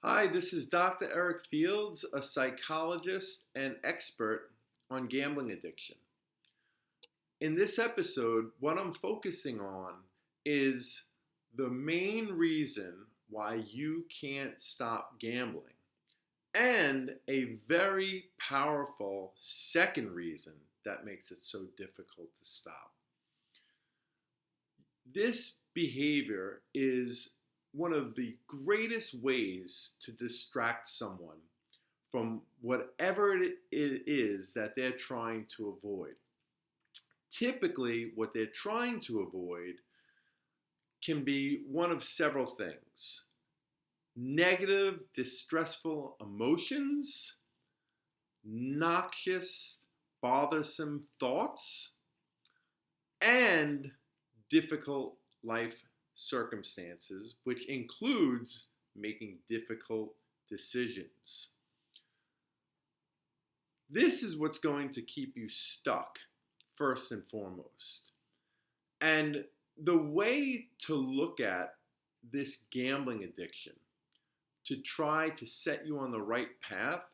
Hi, this is Dr. Eric Fields, a psychologist and expert on gambling addiction. In this episode, what I'm focusing on is the main reason why you can't stop gambling, and a very powerful second reason that makes it so difficult to stop. This behavior is one of the greatest ways to distract someone from whatever it is that they're trying to avoid. Typically, what they're trying to avoid can be one of several things: negative, distressful emotions, noxious, bothersome thoughts, and difficult life circumstances, which includes making difficult decisions. This is what's going to keep you stuck, first and foremost. And the way to look at this gambling addiction, to try to set you on the right path,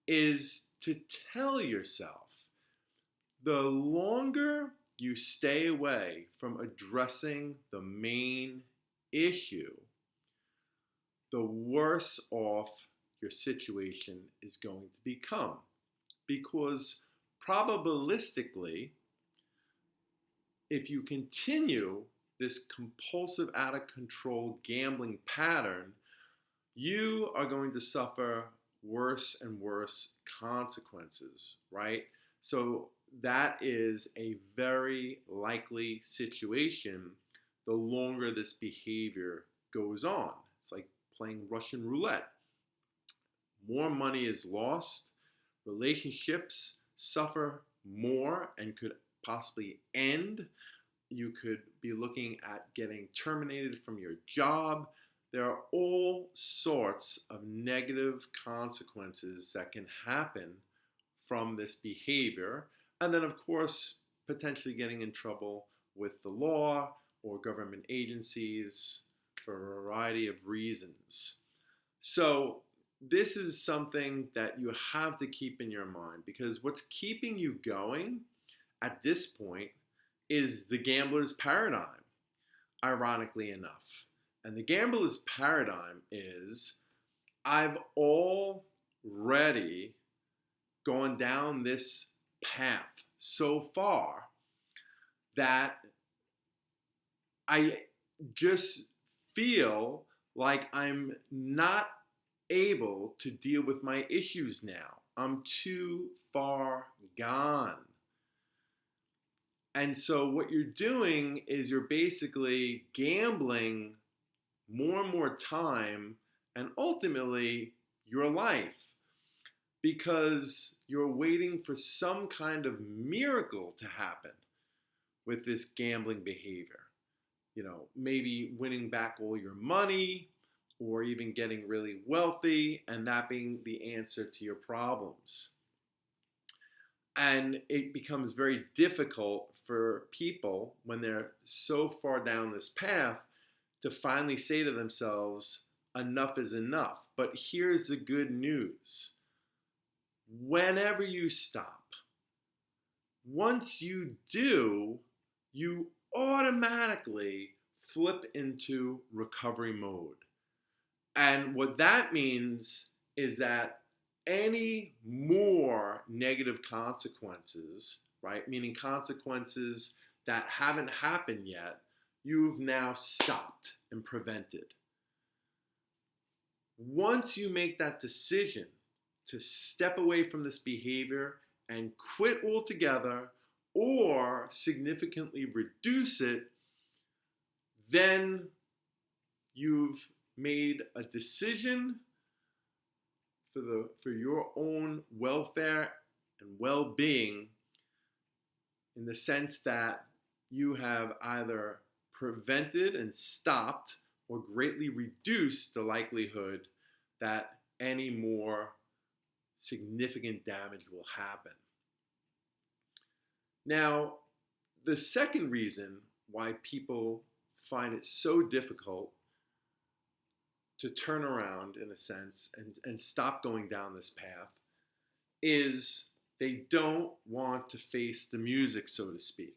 is to tell yourself the longer you stay away from addressing the main issue, the worse off your situation is going to become. Because probabilistically, if you continue this compulsive, out of control gambling pattern, you are going to suffer worse and worse consequences, right? So that is a very likely situation the longer this behavior goes on. It's like playing Russian roulette. More money is lost, relationships suffer more and could possibly end. You could be looking at getting terminated from your job. There are all sorts of negative consequences that can happen from this behavior. And then, of course, potentially getting in trouble with the law or government agencies for a variety of reasons. So this is something that you have to keep in your mind, because what's keeping you going at this point is the gambler's paradigm, ironically enough. And the gambler's paradigm is, I've already gone down this path so far that I just feel like I'm not able to deal with my issues now. I'm too far gone. And so what you're doing is you're basically gambling more and more time and ultimately your life, because you're waiting for some kind of miracle to happen with this gambling behavior. Maybe winning back all your money, or even getting really wealthy, and that being the answer to your problems. And it becomes very difficult for people when they're so far down this path to finally say to themselves, enough is enough. But here's the good news. Whenever you stop, once you do, you automatically flip into recovery mode. And what that means is that any more negative consequences, right, meaning consequences that haven't happened yet, you've now stopped and prevented. Once you make that decision to step away from this behavior and quit altogether or significantly reduce it, then you've made a decision for your own welfare and well-being, in the sense that you have either prevented and stopped or greatly reduced the likelihood that any more significant damage will happen. Now, the second reason why people find it so difficult to turn around, in a sense, and stop going down this path is they don't want to face the music, so to speak.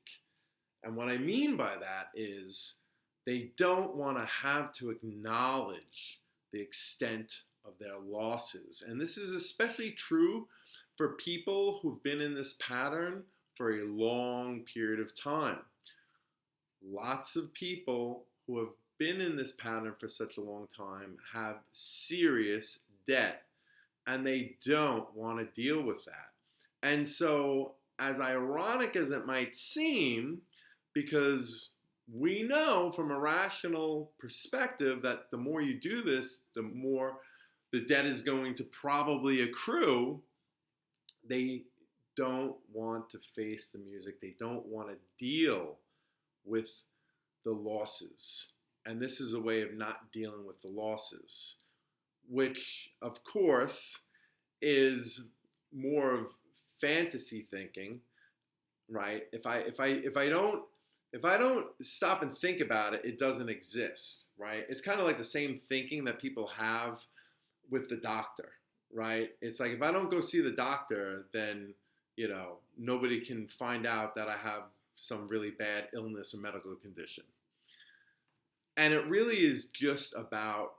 And what I mean by that is they don't want to have to acknowledge the extent of their losses. And this is especially true for people who've been in this pattern for a long period of time. Lots of people who have been in this pattern for such a long time have serious debt, and they don't want to deal with that. And so, as ironic as it might seem, because we know from a rational perspective that the more you do this, the more the debt is going to probably accrue, they don't want to face the music. They don't want to deal with the losses. And this is a way of not dealing with the losses, which, of course, is more of fantasy thinking, right? If I don't stop and think about it, it doesn't exist, right? It's kind of like the same thinking that people have with the doctor, right? It's like, if I don't go see the doctor, then, nobody can find out that I have some really bad illness or medical condition. And it really is just about,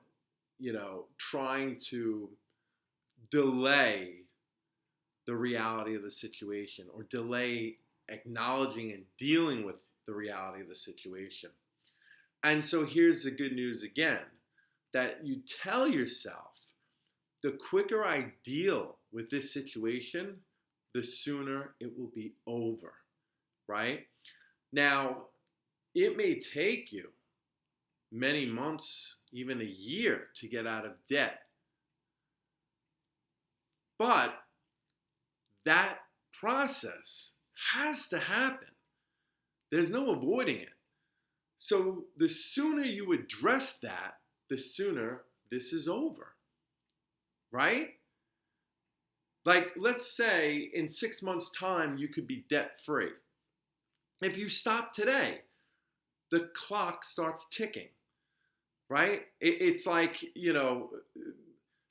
trying to delay the reality of the situation, or delay acknowledging and dealing with the reality of the situation. And so here's the good news again, that you tell yourself, the quicker I deal with this situation, the sooner it will be over, right? Now, it may take you many months, even a year, to get out of debt. But that process has to happen. There's no avoiding it. So the sooner you address that, the sooner this is over, right? Like, let's say in 6 months' time, you could be debt-free. If you stop today, the clock starts ticking, right? It's like,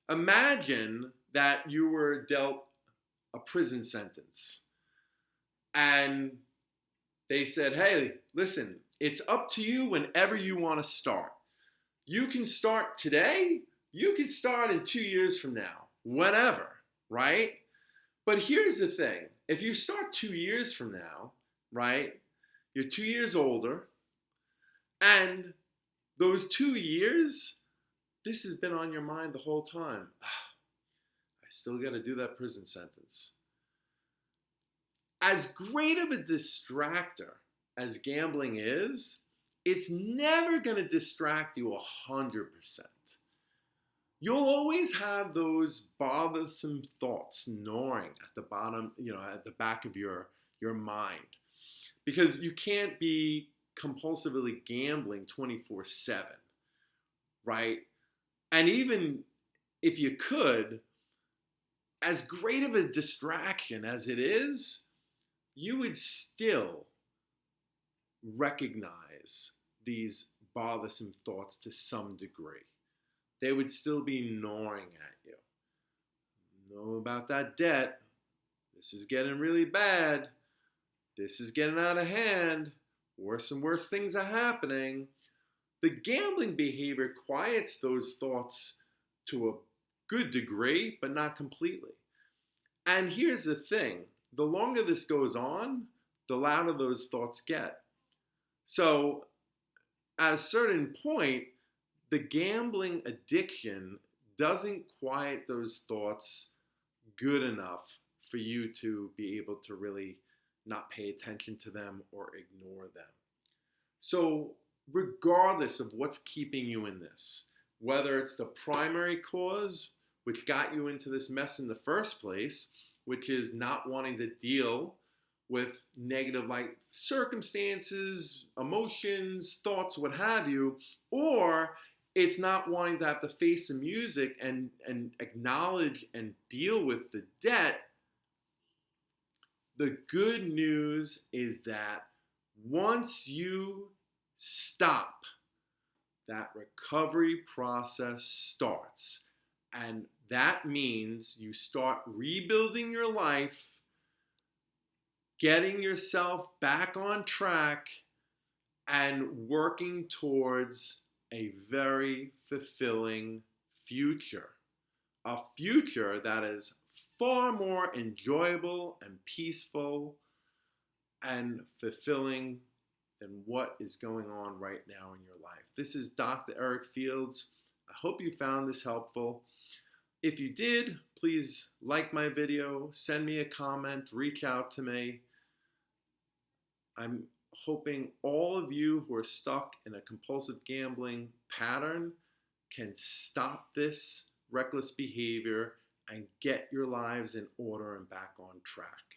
imagine that you were dealt a prison sentence and they said, hey, listen, it's up to you whenever you want to start. You can start today, you can start in 2 years from now, whenever, right? But here's the thing, if you start 2 years from now, right, you're 2 years older, and those 2 years, this has been on your mind the whole time. I still got to do that prison sentence. As great of a distractor as gambling is, it's never going to distract you 100%. You'll always have those bothersome thoughts gnawing at the bottom, at the back of your mind. Because you can't be compulsively gambling 24/7, right? And even if you could, as great of a distraction as it is, you would still recognize these bothersome thoughts to some degree. They would still be gnawing at you. Know about that debt. This is getting really bad. This is getting out of hand. Worse and worse things are happening. The gambling behavior quiets those thoughts to a good degree, but not completely. And here's the thing. The longer this goes on, the louder those thoughts get. So at a certain point, the gambling addiction doesn't quiet those thoughts good enough for you to be able to really not pay attention to them or ignore them. So regardless of what's keeping you in this, whether it's the primary cause which got you into this mess in the first place, which is not wanting to deal with negative life circumstances, emotions, thoughts, what have you, or it's not wanting to have to face the music and acknowledge and deal with the debt. The good news is that once you stop, that recovery process starts. And that means you start rebuilding your life, getting yourself back on track, and working towards a very fulfilling future. A future that is far more enjoyable and peaceful and fulfilling than what is going on right now in your life. This is Dr. Eric Fields. I hope you found this helpful. If you did, please like my video, send me a comment, reach out to me. I'm hoping all of you who are stuck in a compulsive gambling pattern can stop this reckless behavior and get your lives in order and back on track.